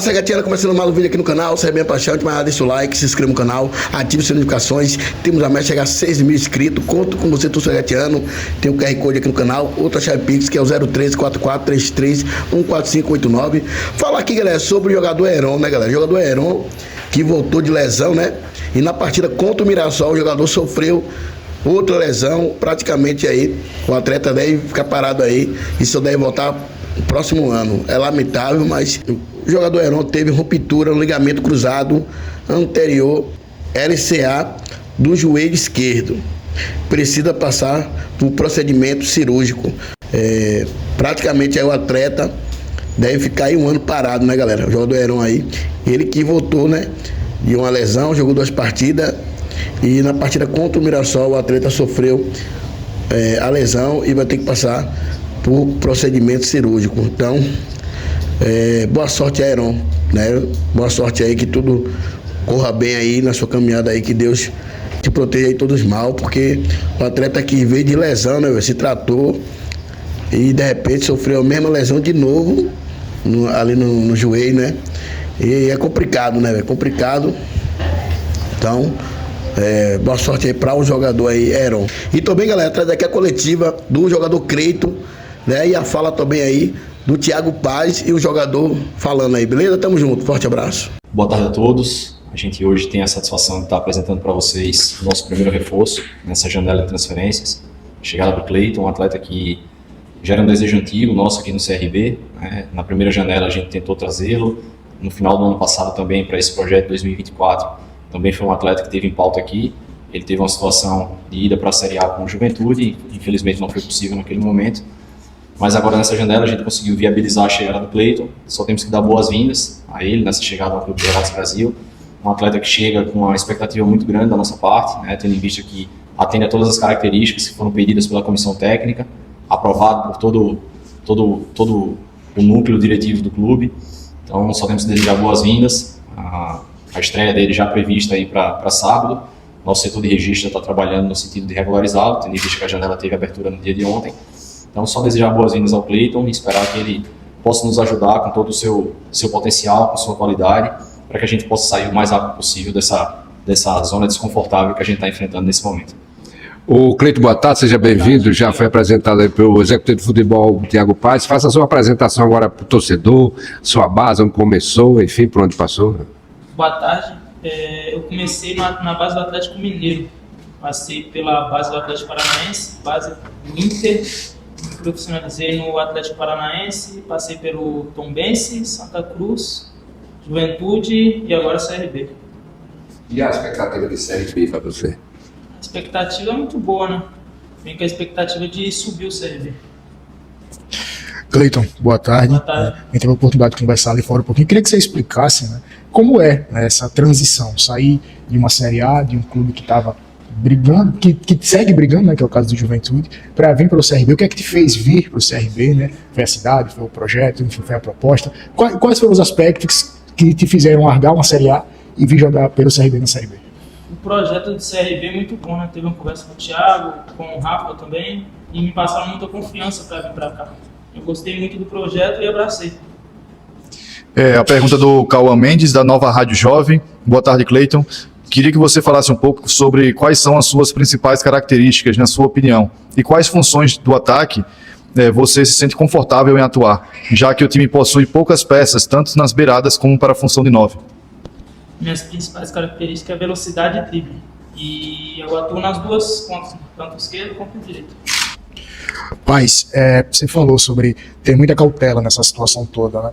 Fala, Segatiana, começando mais um vídeo aqui no canal. Seja bem apaixonante, mas deixa o like, se inscreva no canal, ative as notificações. Temos a meta de chegar a 6 mil inscritos. Conto com você, tu Segatiano. Tem o QR Code aqui no canal, outra chave Pix, que é o 0134433145589. Fala aqui, galera, sobre o jogador Heron, né, galera? O jogador Heron, que voltou de lesão, né? E na partida contra o Mirassol, o jogador sofreu outra lesão. Praticamente aí, o atleta deve ficar parado aí e só deve voltar no próximo ano. É lamentável, mas o jogador Heron teve ruptura no ligamento cruzado anterior LCA do joelho esquerdo. Precisa passar por procedimento cirúrgico. Praticamente aí o atleta deve ficar aí um ano parado, né, galera? O jogador Heron aí, ele que voltou, né, de uma lesão, jogou 2 partidas e na partida contra o Mirassol o atleta sofreu a lesão e vai ter que passar por procedimento cirúrgico. Então, boa sorte, Heron, né? Boa sorte aí, que tudo corra bem aí na sua caminhada aí, que Deus te proteja aí todos os mal, porque o atleta que veio de lesão, né, se tratou e de repente sofreu a mesma lesão de novo ali no joelho, né? E é complicado, né? É complicado. Então, boa sorte aí para o jogador aí, Heron. E também, galera, traz aqui a coletiva do jogador Cleiton, né? E a fala também aí do Thiago Paz e o jogador falando aí, beleza? Tamo junto, forte abraço. Boa tarde a todos. A gente hoje tem a satisfação de estar apresentando para vocês o nosso primeiro reforço nessa janela de transferências. Chegada do Cleiton, um atleta que já era um desejo antigo nosso aqui no CRB, né? Na primeira janela a gente tentou trazê-lo. No final do ano passado também, para esse projeto de 2024, também foi um atleta que teve em pauta aqui. Ele teve uma situação de ida para a Série A com Juventude, infelizmente não foi possível naquele momento. Mas agora nessa janela a gente conseguiu viabilizar a chegada do Cleiton. Só temos que dar boas-vindas a ele nessa chegada ao Clube de Relatos Brasil. Um atleta que chega com uma expectativa muito grande da nossa parte, né, tendo em vista que atende a todas as características que foram pedidas pela comissão técnica, aprovado por todo o núcleo diretivo do clube. Então só temos que desejar boas-vindas. A estreia dele já prevista aí para sábado. Nosso setor de registro está trabalhando no sentido de regularizá-lo, tendo em vista que a janela teve abertura no dia de ontem. Então só desejar boas-vindas ao Cleiton e esperar que ele possa nos ajudar com todo o seu potencial, com sua qualidade, para que a gente possa sair o mais rápido possível dessa zona desconfortável que a gente está enfrentando nesse momento. O Cleiton, boa tarde, seja bem-vindo. Já foi apresentado aí pelo executivo de futebol, Thiago Paz. Faça a sua apresentação agora para o torcedor, sua base, onde começou, enfim, por onde passou. Boa tarde. Eu comecei na base do Atlético Mineiro. Passei pela base do Atlético Paranaense, base do Inter, me profissionalizei no Atlético Paranaense, passei pelo Tombense, Santa Cruz, Juventude e agora CRB. E a expectativa de CRB para você? A expectativa é muito boa, né? Vem com a expectativa de subir o CRB. Cleiton, boa tarde. Boa tarde. A gente teve a oportunidade de conversar ali fora um pouquinho. Queria que você explicasse, né, como é, né, essa transição, sair de uma Série A, de um clube que estava brigando, que segue brigando, né, que é o caso do Juventude, para vir para o CRB. O que é que te fez vir para o CRB, né? Foi a cidade, foi o projeto, enfim, foi a proposta. Quais foram os aspectos que te fizeram largar uma Série A e vir jogar pelo CRB na Série B? O projeto do CRB é muito bom, né? Teve uma conversa com o Thiago, com o Rafa também, e me passaram muita confiança para vir para cá. Eu gostei muito do projeto e abracei. A pergunta do Cauã Mendes, da Nova Rádio Jovem. Boa tarde, Cleiton. Queria que você falasse um pouco sobre quais são as suas principais características, na sua opinião, e quais funções do ataque você se sente confortável em atuar, já que o time possui poucas peças, tanto nas beiradas como para a função de 9. Minhas principais características é velocidade e drible. E eu atuo nas duas pontas, tanto esquerdo quanto direito. Paz, você falou sobre ter muita cautela nessa situação toda, né?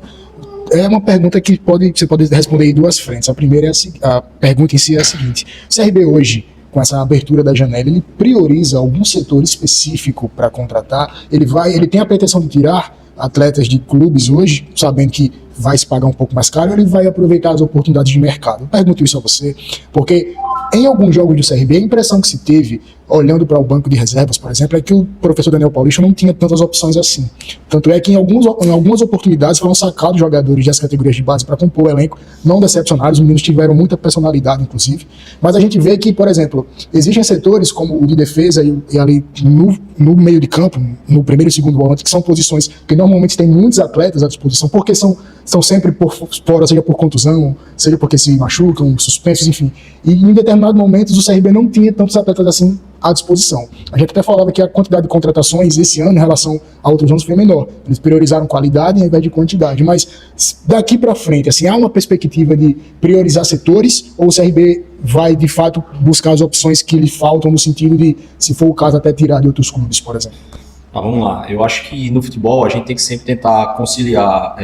É uma pergunta que você pode responder em duas frentes. A primeira a pergunta em si é a seguinte: o CRB hoje, com essa abertura da janela, ele prioriza algum setor específico para contratar? Ele tem a pretensão de tirar atletas de clubes hoje, sabendo que vai se pagar um pouco mais caro, ou ele vai aproveitar as oportunidades de mercado? Eu pergunto isso a você, porque em alguns jogos do CRB, a impressão que se teve, olhando para o banco de reservas, por exemplo, é que o professor Daniel Paulista não tinha tantas opções assim. Tanto é que em algumas oportunidades foram sacados jogadores das categorias de base para compor o elenco, não decepcionaram, os meninos tiveram muita personalidade, inclusive. Mas a gente vê que, por exemplo, existem setores como o de defesa e ali no meio de campo, no primeiro e segundo volante, que são posições que normalmente têm muitos atletas à disposição, porque são estão sempre por fora, seja por contusão, seja porque se machucam, suspensos, enfim. E em determinados momentos o CRB não tinha tantos atletas assim à disposição. A gente até falava que a quantidade de contratações esse ano em relação a outros anos foi menor. Eles priorizaram qualidade ao invés de quantidade. Mas daqui para frente, assim, há uma perspectiva de priorizar setores ou o CRB vai de fato buscar as opções que lhe faltam no sentido de, se for o caso, até tirar de outros clubes, por exemplo? Vamos lá. Eu acho que no futebol a gente tem que sempre tentar conciliar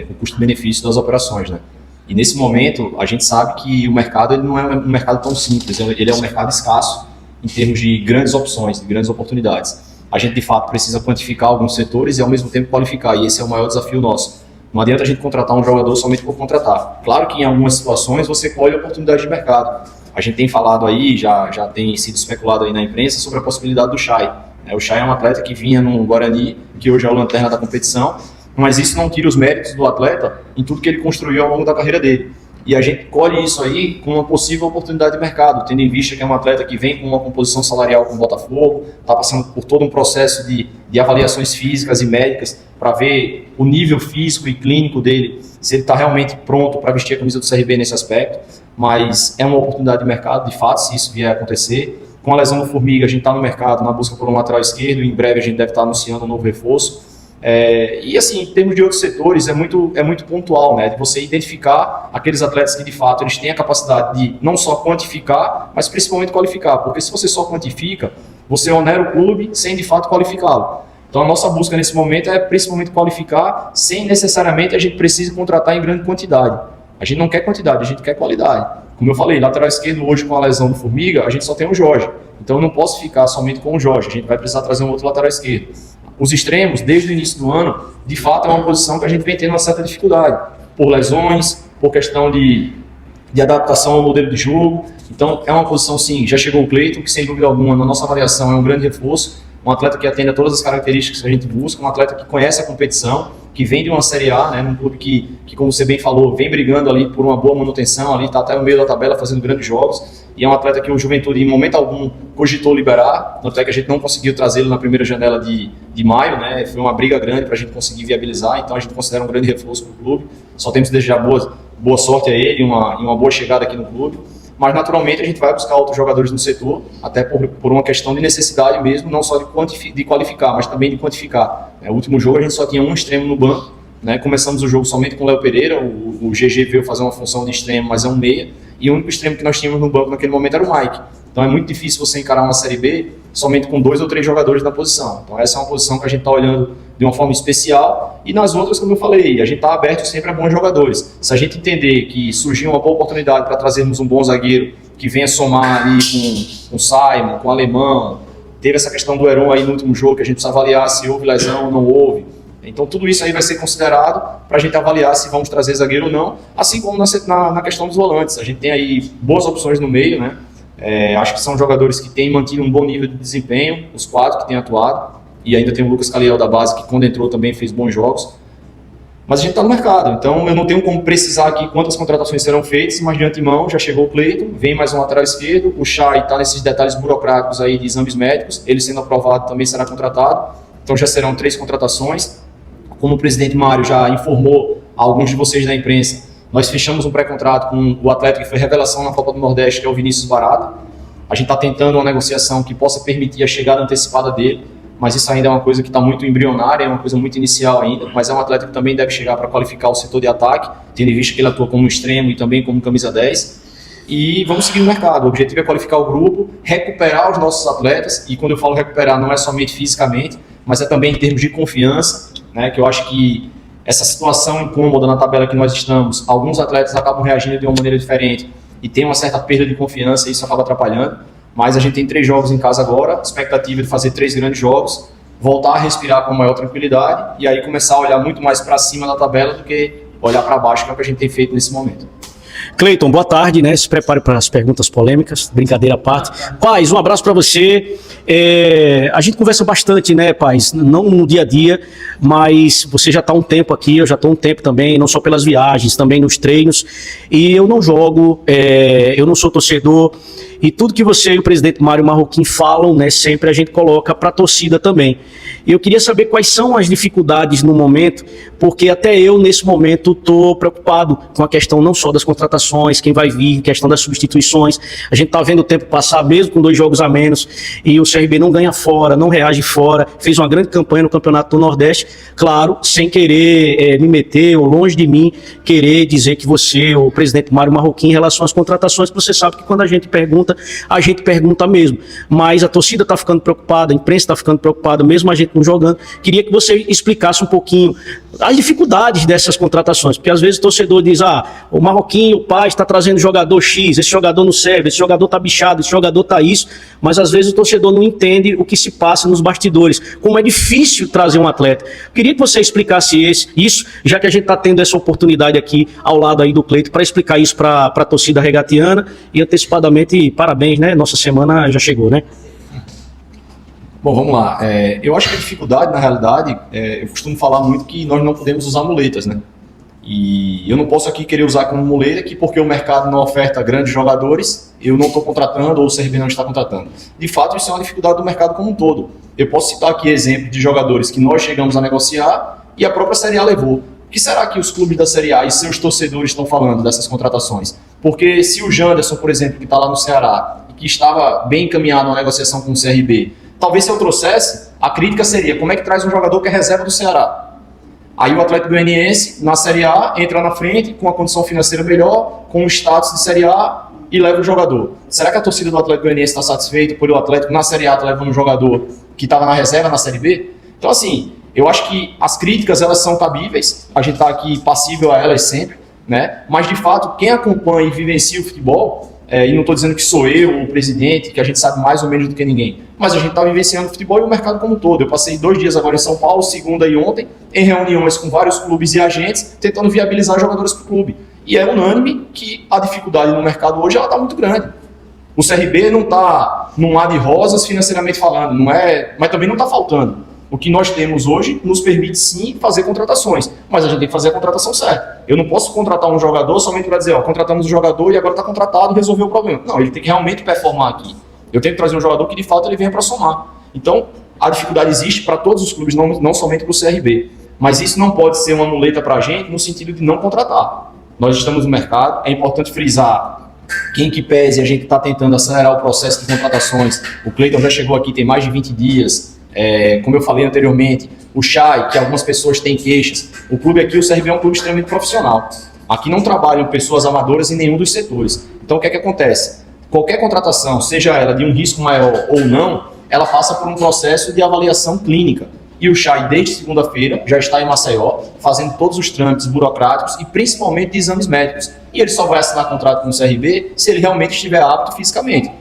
o custo-benefício das operações, né? E nesse momento a gente sabe que o mercado ele não é um mercado tão simples, ele é um mercado escasso em termos de grandes opções, de grandes oportunidades. A gente de fato precisa quantificar alguns setores e ao mesmo tempo qualificar, e esse é o maior desafio nosso. Não adianta a gente contratar um jogador somente por contratar. Claro que em algumas situações você colhe oportunidade de mercado. A gente tem falado aí, já tem sido especulado aí na imprensa sobre a possibilidade do Chay. O Chay é um atleta que vinha no Guarani, que hoje é o lanterna da competição, mas isso não tira os méritos do atleta em tudo que ele construiu ao longo da carreira dele. E a gente colhe isso aí com uma possível oportunidade de mercado, tendo em vista que é um atleta que vem com uma composição salarial com o Botafogo, está passando por todo um processo de avaliações físicas e médicas para ver o nível físico e clínico dele, se ele está realmente pronto para vestir a camisa do CRB nesse aspecto. Mas é uma oportunidade de mercado, de fato, se isso vier a acontecer. Com a lesão do Formiga, a gente está no mercado na busca por um lateral esquerdo, e em breve a gente deve estar anunciando um novo reforço. E assim, em termos de outros setores, é muito pontual, né? De você identificar aqueles atletas que de fato eles têm a capacidade de não só quantificar, mas principalmente qualificar, porque se você só quantifica, você onera o clube sem de fato qualificá-lo. Então a nossa busca nesse momento é principalmente qualificar, sem necessariamente a gente precisa contratar em grande quantidade. A gente não quer quantidade, a gente quer qualidade. Como eu falei, lateral esquerdo hoje com a lesão do Formiga, a gente só tem o Jorge. Então eu não posso ficar somente com o Jorge, a gente vai precisar trazer um outro lateral esquerdo. Os extremos, desde o início do ano, de fato é uma posição que a gente vem tendo uma certa dificuldade, por lesões, por questão de adaptação ao modelo de jogo. Então é uma posição, sim, já chegou o Cleiton, que sem dúvida alguma, na nossa avaliação, é um grande reforço, um atleta que atende a todas as características que a gente busca, um atleta que conhece a competição, que vem de uma Série A, né, num clube que, como você bem falou, vem brigando ali por uma boa manutenção, ali está até no meio da tabela fazendo grandes jogos, e é um atleta que o Juventude em momento algum cogitou liberar, até que a gente não conseguiu trazê-lo na primeira janela de maio, né, foi uma briga grande para a gente conseguir viabilizar, então a gente considera um grande reforço para o clube, só temos que desejar boa sorte a ele e uma boa chegada aqui no clube. Mas naturalmente a gente vai buscar outros jogadores no setor, até por uma questão de necessidade mesmo, não só de qualificar, mas também de quantificar. O último jogo a gente só tinha um extremo no banco, né? Começamos o jogo somente com o Léo Pereira, o GG veio fazer uma função de extremo, mas é um meia, e o único extremo que nós tínhamos no banco naquele momento era o Mike. Então é muito difícil você encarar uma Série B somente com 2 ou 3 jogadores na posição. Então essa é uma posição que a gente está olhando de uma forma especial, e nas outras, como eu falei, a gente está aberto sempre a bons jogadores. Se a gente entender que surgiu uma boa oportunidade para trazermos um bom zagueiro que venha somar ali com o Simon, com o Alemão, teve essa questão do Heron aí no último jogo, que a gente precisa avaliar se houve lesão ou não houve. Então tudo isso aí vai ser considerado para a gente avaliar se vamos trazer zagueiro ou não, assim como na questão dos volantes. A gente tem aí boas opções no meio, né? Acho que são jogadores que têm mantido um bom nível de desempenho, os 4 que têm atuado, e ainda tem o Lucas Caliel da base, que quando entrou também fez bons jogos. Mas a gente está no mercado, então eu não tenho como precisar aqui quantas contratações serão feitas, mas de antemão já chegou o Cleiton, vem mais um lateral esquerdo, o Chay está nesses detalhes burocráticos aí de exames médicos, ele sendo aprovado também será contratado, então já serão 3 contratações. Como o presidente Mário já informou a alguns de vocês da imprensa, nós fechamos um pré-contrato com o atleta que foi revelação na Copa do Nordeste, que é o Vinícius Barata. A gente está tentando uma negociação que possa permitir a chegada antecipada dele, mas isso ainda é uma coisa que está muito embrionária, é uma coisa muito inicial ainda, mas é um atleta que também deve chegar para qualificar o setor de ataque, tendo em vista que ele atua como extremo e também como camisa 10. E vamos seguir no mercado. O objetivo é qualificar o grupo, recuperar os nossos atletas, e quando eu falo recuperar não é somente fisicamente, mas é também em termos de confiança, né, que eu acho que essa situação incômoda na tabela que nós estamos, alguns atletas acabam reagindo de uma maneira diferente e tem uma certa perda de confiança e isso acaba atrapalhando. Mas a gente tem 3 jogos em casa agora, expectativa de fazer 3 grandes jogos, voltar a respirar com maior tranquilidade e aí começar a olhar muito mais para cima da tabela do que olhar para baixo, que é o que a gente tem feito nesse momento. Cleiton, boa tarde, né? Se prepare para as perguntas polêmicas, brincadeira à parte. Paz, um abraço para você. A gente conversa bastante, né, Paz? Não no dia a dia, mas você já está há um tempo aqui, eu já estou há um tempo também, não só pelas viagens, também nos treinos. E eu não jogo, eu não sou torcedor. E tudo que você e o presidente Mário Marroquim falam, né, sempre a gente coloca para a torcida também. E eu queria saber quais são as dificuldades no momento, porque até eu, nesse momento, estou preocupado com a questão não só das contratações, quem vai vir, questão das substituições. A gente está vendo o tempo passar, mesmo com 2 jogos a menos, e o CRB não ganha fora, não reage fora, fez uma grande campanha no Campeonato do Nordeste, claro, sem querer me meter, ou longe de mim, querer dizer que você, o presidente Mário Marroquim, em relação às contratações, que você sabe que quando a gente pergunta mesmo. Mas a torcida está ficando preocupada, a imprensa está ficando preocupada, mesmo a gente não jogando. Queria que você explicasse um pouquinho as dificuldades dessas contratações, porque às vezes o torcedor diz, o Marroquim, o pai está trazendo jogador X, esse jogador não serve, esse jogador está bichado, esse jogador está isso, mas às vezes o torcedor não entende o que se passa nos bastidores, como é difícil trazer um atleta. Queria que você explicasse isso, já que a gente está tendo essa oportunidade aqui ao lado aí do Cleiton para explicar isso para a torcida regatiana, e antecipadamente, parabéns, né? Nossa semana já chegou, né? Bom, vamos lá. Eu acho que a dificuldade, na realidade, eu costumo falar muito que nós não podemos usar muletas, né? E eu não posso aqui querer usar como muleta que porque o mercado não oferta grandes jogadores, eu não estou contratando ou o CRB não está contratando. De fato, isso é uma dificuldade do mercado como um todo. Eu posso citar aqui exemplo de jogadores que nós chegamos a negociar e a própria Série A levou. O que será que os clubes da Série A e seus torcedores estão falando dessas contratações? Porque se o Janderson, por exemplo, que está lá no Ceará, e que estava bem encaminhado na negociação com o CRB, talvez se eu trouxesse, a crítica seria como é que traz um jogador que é reserva do Ceará? Aí o Atlético Goianiense, na Série A, entra na frente com a condição financeira melhor, com o status de Série A e leva o jogador. Será que a torcida do Atlético Goianiense está satisfeita por o Atlético na Série A levando um jogador que estava na reserva na Série B? Então, assim, eu acho que as críticas, elas são cabíveis, a gente está aqui passível a elas sempre, né? Mas, de fato, quem acompanha e vivencia o futebol, e não estou dizendo que sou eu, o presidente, que a gente sabe mais ou menos do que ninguém, mas a gente está vivenciando o futebol e o mercado como um todo. Eu passei 2 dias agora em São Paulo, segunda e ontem, em reuniões com vários clubes e agentes, tentando viabilizar jogadores para o clube. E é unânime que a dificuldade no mercado hoje está muito grande. O CRB não está num mar de rosas financeiramente falando, não é, mas também não está faltando. O que nós temos hoje nos permite sim fazer contratações, mas a gente tem que fazer a contratação certa. Eu não posso contratar um jogador somente para dizer, contratamos o jogador e agora está contratado e resolveu o problema. Não, ele tem que realmente performar aqui. Eu tenho que trazer um jogador que de fato ele venha para somar. Então, a dificuldade existe para todos os clubes, não somente para o CRB. Mas isso não pode ser uma muleta para a gente no sentido de não contratar. Nós estamos no mercado, é importante frisar que em que pese a gente está tentando acelerar o processo de contratações. O Cleiton já chegou aqui tem mais de 20 dias. Como eu falei anteriormente, o Chay, que algumas pessoas têm queixas, o clube aqui, o CRB é um clube extremamente profissional. Aqui não trabalham pessoas amadoras em nenhum dos setores. Então o que é que acontece? Qualquer contratação, seja ela de um risco maior ou não, ela passa por um processo de avaliação clínica. E o Chay, desde segunda-feira, já está em Maceió, fazendo todos os trâmites burocráticos e principalmente de exames médicos. E ele só vai assinar contrato com o CRB se ele realmente estiver apto fisicamente.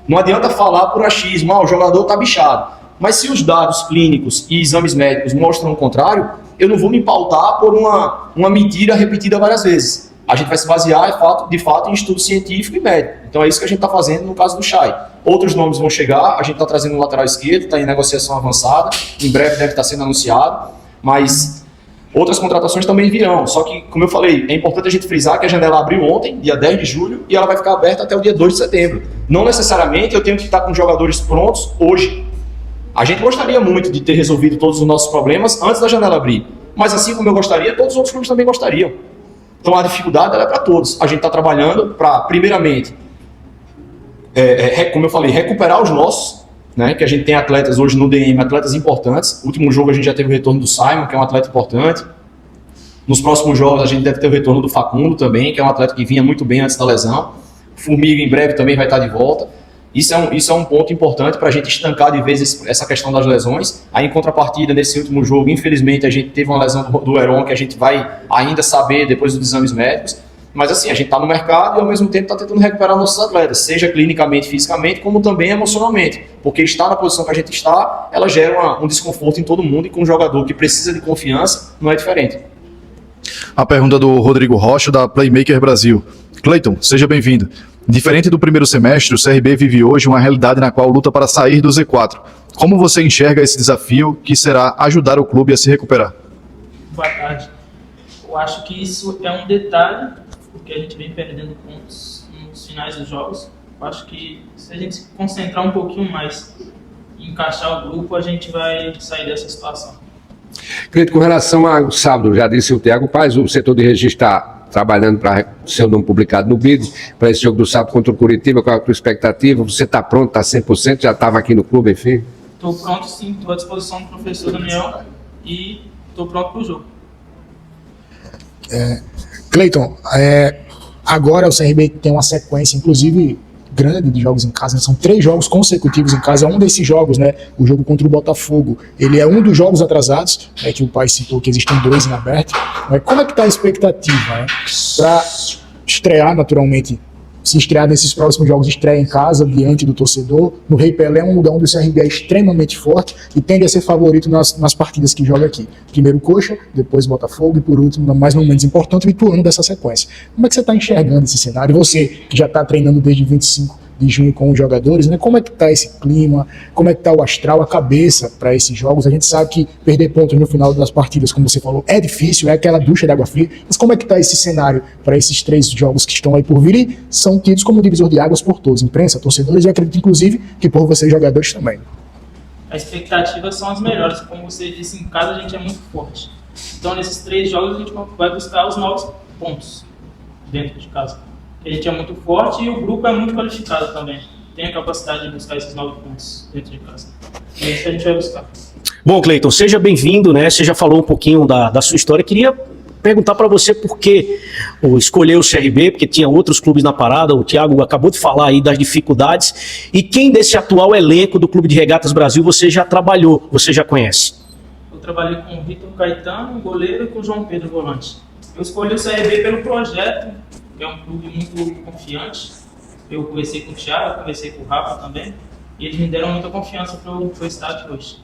Não adianta falar por achismo, o jogador está bichado. Mas se os dados clínicos e exames médicos mostram o contrário, eu não vou me pautar por uma mentira repetida várias vezes. A gente vai se basear, de fato, em estudo científico e médico. Então é isso que a gente está fazendo no caso do Chay. Outros nomes vão chegar, a gente está trazendo o lateral esquerdo, está em negociação avançada, em breve deve estar sendo anunciado, mas outras contratações também virão. Só que, como eu falei, é importante a gente frisar que a janela abriu ontem, dia 10 de julho, e ela vai ficar aberta até o dia 2 de setembro. Não necessariamente eu tenho que estar com jogadores prontos hoje. A gente gostaria muito de ter resolvido todos os nossos problemas antes da janela abrir. Mas assim como eu gostaria, todos os outros clubes também gostariam. Então a dificuldade ela é para todos. A gente está trabalhando para, primeiramente, como eu falei, recuperar os nossos, né? Que a gente tem atletas hoje no DM, atletas importantes. No último jogo a gente já teve o retorno do Simon, que é um atleta importante. Nos próximos jogos a gente deve ter o retorno do Facundo também, que é um atleta que vinha muito bem antes da lesão. O Formiga em breve também vai estar de volta. Isso é um ponto importante para a gente estancar de vez essa questão das lesões. Aí, em contrapartida, nesse último jogo, infelizmente, a gente teve uma lesão do Heron, que a gente vai ainda saber depois dos exames médicos. Mas, assim, a gente está no mercado e, ao mesmo tempo, está tentando recuperar nossos atletas, seja clinicamente, fisicamente, como também emocionalmente. Porque estar na posição que a gente está, ela gera um desconforto em todo mundo e com um jogador que precisa de confiança, não é diferente. A pergunta do Rodrigo Rocha, da Playmaker Brasil. Cleiton, seja bem-vindo. Diferente do primeiro semestre, o CRB vive hoje uma realidade na qual luta para sair do Z4. Como você enxerga esse desafio que será ajudar o clube a se recuperar? Boa tarde. Eu acho que isso é um detalhe, porque a gente vem perdendo pontos nos finais dos jogos. Eu acho que se a gente se concentrar um pouquinho mais e encaixar o grupo, a gente vai sair dessa situação. Cleiton, com relação ao sábado, já disse o Thiago Paes, o setor de registro está trabalhando para seu nome publicado no BID, para esse jogo do sábado contra o Curitiba, qual é a tua expectativa? Você está pronto, está 100%, já estava aqui no clube, enfim? Estou pronto sim, estou à disposição do professor Daniel e estou pronto para o jogo. Cleiton, agora o CRB tem uma sequência, inclusive, grande de jogos em casa, né? São 3 jogos consecutivos em casa. Um desses jogos, né, o jogo contra o Botafogo, ele é um dos jogos atrasados, que o pai citou que existem 2 em aberto. Como é que está a expectativa, né, para estrear naturalmente, se estrear nesses próximos jogos, estreia em casa, diante do torcedor? No Rei Pelé é um lugar onde o CRB é extremamente forte e tende a ser favorito nas partidas que joga aqui. Primeiro Coxa, depois Botafogo e por último, mas não menos importante, o Ituano dessa sequência. Como é que você está enxergando esse cenário? Você que já está treinando desde 25 de junho com os jogadores, né? Como é que está esse clima? Como é que está o astral, a cabeça para esses jogos? A gente sabe que perder pontos no final das partidas, como você falou, é difícil, é aquela ducha de água fria, mas como é que está esse cenário para esses 3 jogos que estão aí por vir e são tidos como divisor de águas por todos, imprensa, torcedores, e acredito inclusive que por vocês jogadores também. As expectativas são as melhores, como você disse, em casa a gente é muito forte. Então nesses 3 jogos a gente vai buscar os 9 pontos dentro de casa. A gente é muito forte e o grupo é muito qualificado também. Tem a capacidade de buscar esses 9 pontos dentro de casa. É isso que a gente vai buscar. Bom, Cleiton, seja bem-vindo, né? Você já falou um pouquinho da sua história. Queria perguntar para você por que escolheu o CRB, porque tinha outros clubes na parada. O Thiago acabou de falar aí das dificuldades. E quem desse atual elenco do Clube de Regatas Brasil você já trabalhou, você já conhece? Eu trabalhei com o Vitor Caetano, goleiro, e com o João Pedro, volante. Eu escolhi o CRB pelo projeto, que é um clube muito confiante. Eu conversei com o Thiago, conversei com o Rafa também, e eles me deram muita confiança para eu estar aqui hoje.